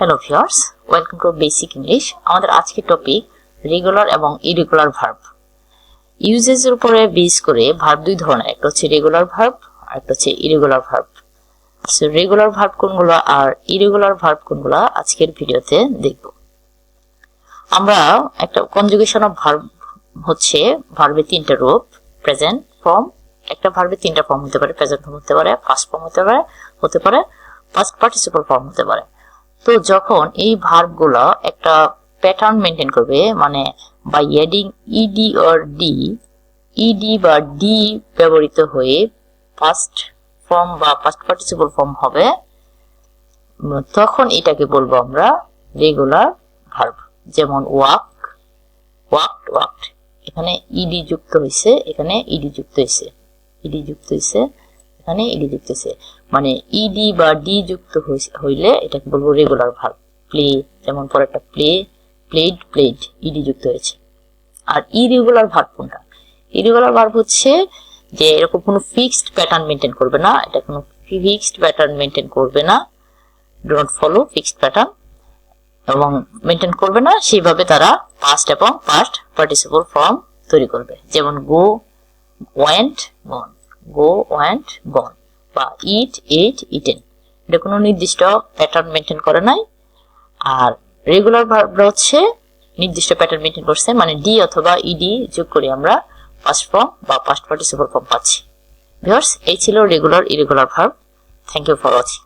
Hello viewers, welcome to basic English. আমাদের আজকের topic regular এবং ইরেগুলার ভার্ব। ইউজেসের উপরে বেস করে ভার্ব দুই ধরনের, একটা হচ্ছে রেগুলার ভার্ব আর একটা হচ্ছে irregular verb. So regular verb কোনগুলো আর ইরেগুলার ভার্ব কোনগুলো আজকের ভিডিওতে দেখব। আমরা একটা কনজুগেশন অফ ভার্ব হচ্ছে ভার্বের তিনটা রূপ, প্রেজেন্ট ফর্ম, একটা ভার্বের তিনটা ফর্ম হতে পারে, প্রেজেন্ট ফর্ম হতে পারে, পাস্ট ফর্ম হতে পারে, পাস্ট পার্টিসিপল ফর্ম হতে পারে। তো যখন এই ভার্বগুলো একটা প্যাটার্ন মেনটেন করবে, মানে by adding ED or D, ED বা ডি ব্যবহৃত হয়ে পাস্ট ফর্ম বা পাস্ট পার্টিসিপল ফর্ম হবে, তখন এটাকে বলবো আমরা রেগুলার ভার্ব। যেমন ওয়াক, ওয়াকড, ওয়াকড, এখানে ইডি যুক্ত হয়েছে, এখানে ইডি যুক্ত হয়েছে, ইডি যুক্ত হয়েছে, এখানে ইডি যুক্ত হয়েছে, মানে ইডি বা ডি যুক্ত হইলে এটাকে বলবো রেগুলার ভার্ব। প্লে, যেমন পরেরটা প্লে, প্লেড, প্লেড, ইডি যুক্ত হয়েছে। আর ইরেগুলার ভার্ব কোনটা? ইরেগুলার ভার্ব হচ্ছে যে এরকম কোনো ফিক্সড প্যাটার্ন মেনটেন করবে না, এটা কোনো ফিক্সড প্যাটার্ন মেনটেন করবে না, do not follow fixed pattern, এবং মেনটেন করবে না, সেইভাবে তারা পাস্ট এবং পাস্ট পার্টিসিপল ফর্ম তৈরি করবে। যেমন গো, ওয়েন্ট, গন, গো, ওয়েন্ট, গন, বা ইট, এট, ইটেন। এটা কোনো নির্দিষ্ট প্যাটার্ন মেনটেন করে নাই। আর রেগুলার ভার্বটা হচ্ছে নির্দিষ্ট প্যাটার্ন মেনটেন করছে, মানে ডি অথবা ইডি যোগ করে আমরা পাস্ট ফর্ম বা পাস্ট পার্টিসিপল ফর্ম পাচ্ছি। ভিউয়ার্স, এই ছিল regular irregular verb. Thank you for watching.